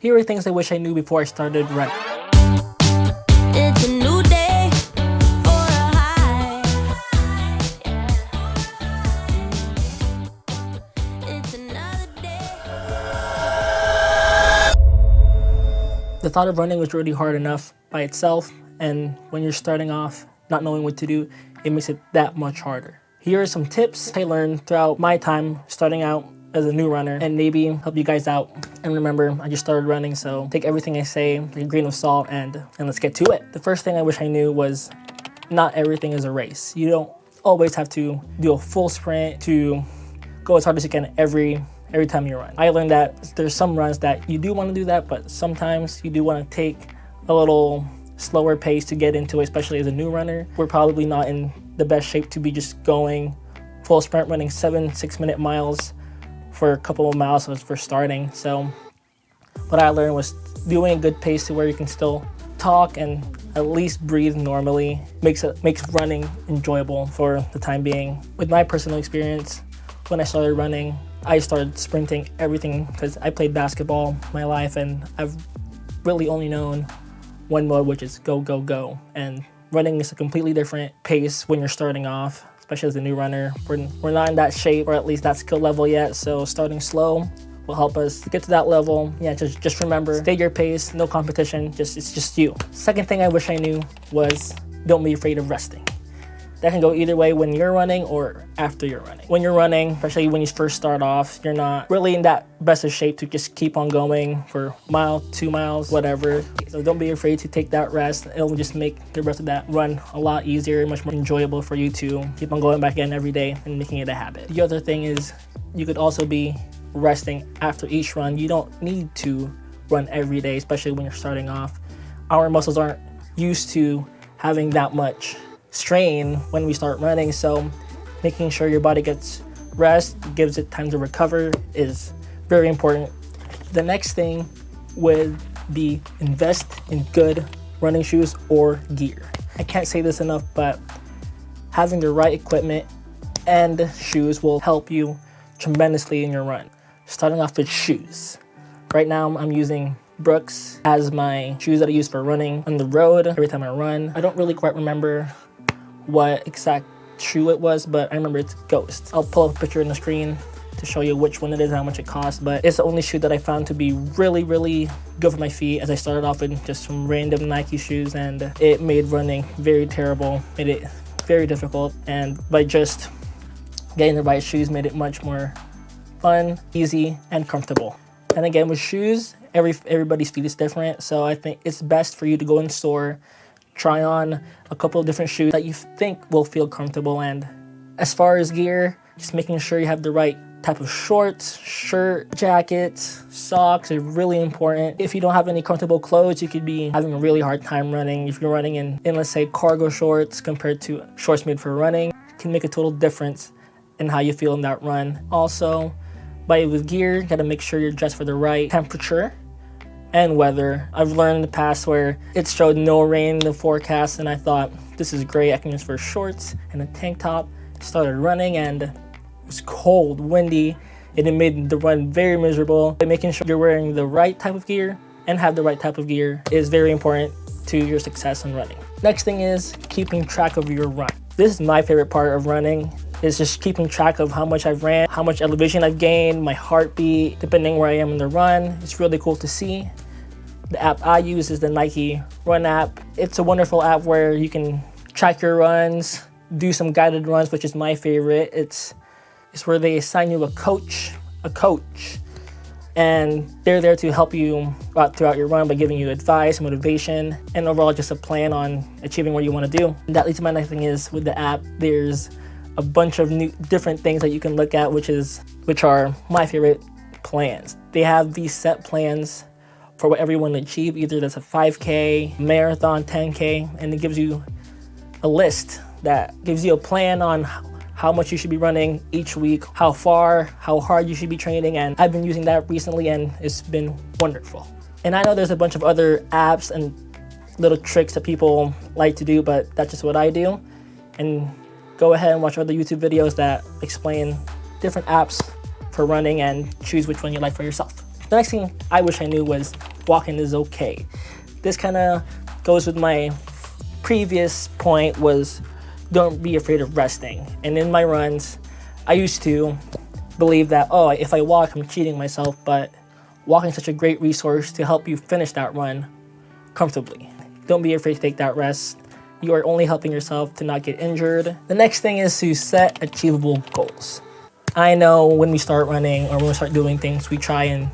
Here are things I wish I knew before I started running. It's a new day for a high. It's another day. The thought of running was really hard enough by itself, and when you're starting off not knowing what to do, it makes it that much harder. Here are some tips I learned throughout my time starting out as a new runner, and maybe help you guys out. And remember, I just started running, so take everything I say with a grain of salt and let's get to it. The first thing I wish I knew was not everything is a race. You don't always have to do a full sprint to go as hard as you can every time you run. I learned that there's some runs that you do want to do that, but sometimes you do want to take a little slower pace to get into it, especially as a new runner. We're probably not in the best shape to be just going full sprint, running 7 6-minute miles for a couple of miles for starting. So what I learned was doing a good pace to where you can still talk and at least breathe normally makes running enjoyable for the time being. With my personal experience, when I started running, I started sprinting everything because I played basketball my life, and I've really only known one mode, which is go, go, go. And running is a completely different pace when you're starting off, especially as a new runner. We're not in that shape, or at least that skill level yet, so starting slow will help us get to that level. Yeah, just remember, stay your pace, no competition, it's just you. Second thing I wish I knew was don't be afraid of resting. That can go either way when you're running or after you're running. When you're running, especially when you first start off, you're not really in that best of shape to just keep on going for a mile, 2 miles, whatever. So don't be afraid to take that rest. It'll just make the rest of that run a lot easier, much more enjoyable for you to keep on going back in every day and making it a habit. The other thing is you could also be resting after each run. You don't need to run every day, especially when you're starting off. Our muscles aren't used to having that much strain when we start running, so making sure your body gets rest, gives it time to recover, is very important. The next thing would be invest in good running shoes or gear. I can't say this enough, but having the right equipment and shoes will help you tremendously in your run. Starting off with shoes. Right now I'm using Brooks as my shoes that I use for running on the road every time I run. I don't really quite remember what exact shoe it was, but I remember it's Ghost. I'll pull up a picture on the screen to show you which one it is and how much it costs, but it's the only shoe that I found to be really, really good for my feet, as I started off with just some random Nike shoes, and it made running very terrible, made it very difficult, and by just getting the right shoes made it much more fun, easy, and comfortable. And again, with shoes, everybody's feet is different, so I think it's best for you to go in store, try on a couple of different shoes that you think will feel comfortable. And as far as gear, just making sure you have the right type of shorts, shirt, jackets, socks are really important. If you don't have any comfortable clothes, you could be having a really hard time running. If you're running in let's say cargo shorts compared to shorts made for running, it can make a total difference in how you feel in that run. Also, with gear, you gotta make sure you're dressed for the right temperature and weather. I've learned in the past where it showed no rain in the forecast, and I thought, this is great, I can use for shorts and a tank top. Started running and it was cold, windy, and it made the run very miserable. By making sure you're wearing the right type of gear and have the right type of gear is very important to your success in running. Next thing is keeping track of your run. This is my favorite part of running, is just keeping track of how much I've ran, how much elevation I've gained, my heartbeat, depending where I am in the run. It's really cool to see. The app I use is the Nike Run app. It's a wonderful app where you can track your runs, do some guided runs, which is my favorite. It's where they assign you a coach, and they're there to help you throughout your run by giving you advice, motivation, and overall just a plan on achieving what you want to do. And that leads to my next thing is with the app, there's a bunch of new different things that you can look at, which are my favorite plans. They have these set plans for whatever you want to achieve, either that's a 5K, marathon, 10K, and it gives you a list that gives you a plan on how much you should be running each week, how far, how hard you should be training, and I've been using that recently and it's been wonderful. And I know there's a bunch of other apps and little tricks that people like to do, but that's just what I do. And go ahead and watch other YouTube videos that explain different apps for running and choose which one you like for yourself. The next thing I wish I knew was walking is okay. This kind of goes with my previous point, was don't be afraid of resting. And in my runs, I used to believe that, oh, if I walk, I'm cheating myself, but walking is such a great resource to help you finish that run comfortably. Don't be afraid to take that rest. You are only helping yourself to not get injured. The next thing is to set achievable goals. I know when we start running or when we start doing things, we try and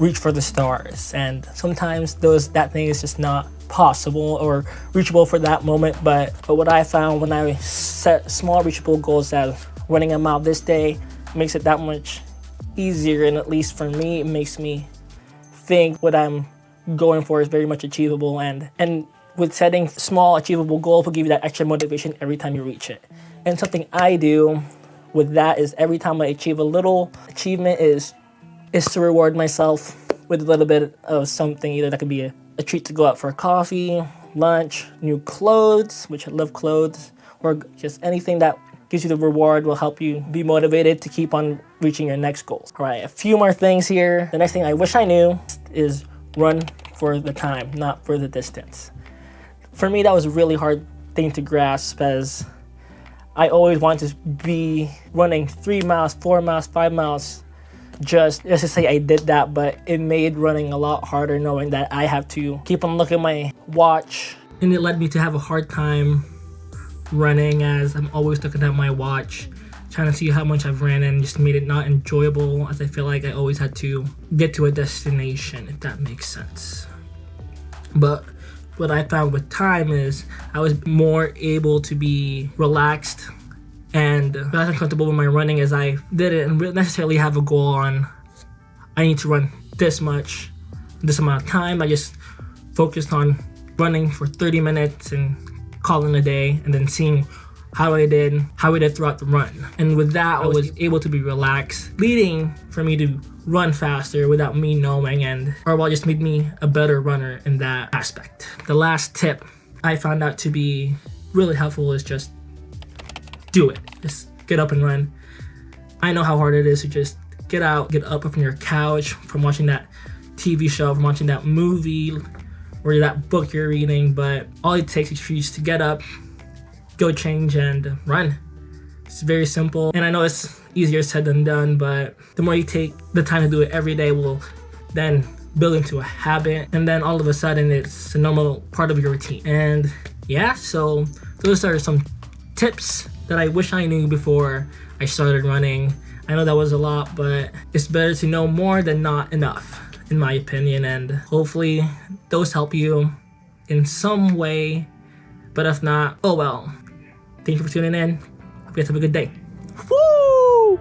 reach for the stars, and sometimes that thing is just not possible or reachable for that moment. But what I found when I set small reachable goals, as running a mile this day, makes it that much easier, and at least for me, it makes me think what I'm going for is very much achievable, and with setting small achievable goals will give you that extra motivation every time you reach it. And something I do with that is every time I achieve a little achievement is to reward myself with a little bit of something. Either that could be a treat to go out for coffee, lunch, new clothes, which I love clothes, or just anything that gives you the reward will help you be motivated to keep on reaching your next goals. All right, a few more things here. The next thing I wish I knew is run for the time, not for the distance. For me, that was a really hard thing to grasp, as I always wanted to be running 3 miles, 4 miles, 5 miles, just to say I did that, but it made running a lot harder knowing that I have to keep on looking at my watch. And it led me to have a hard time running, as I'm always looking at my watch, trying to see how much I've ran, and just made it not enjoyable, as I feel like I always had to get to a destination, if that makes sense. But what I found with time is I was more able to be relaxed and less uncomfortable with my running, as I didn't necessarily have a goal on I need to run this much, this amount of time. I just focused on running for 30 minutes and calling a day, and then seeing how I did throughout the run. And with that, I was able to be relaxed, leading for me to run faster without me knowing, and overall just made me a better runner in that aspect. The last tip I found out to be really helpful is just do it. Just get up and run. I know how hard it is to just get up from your couch, from watching that TV show, from watching that movie, or that book you're reading, but all it takes is for you to get up, go change, and run. It's very simple, and I know it's easier said than done, but the more you take the time to do it every day will then build into a habit, and then all of a sudden it's a normal part of your routine. And yeah, so those are some tips that I wish I knew before I started running. I know that was a lot, but it's better to know more than not enough, in my opinion, and hopefully those help you in some way. But if not, oh well. Thank you for tuning in. Hope you guys have a good day. Woo!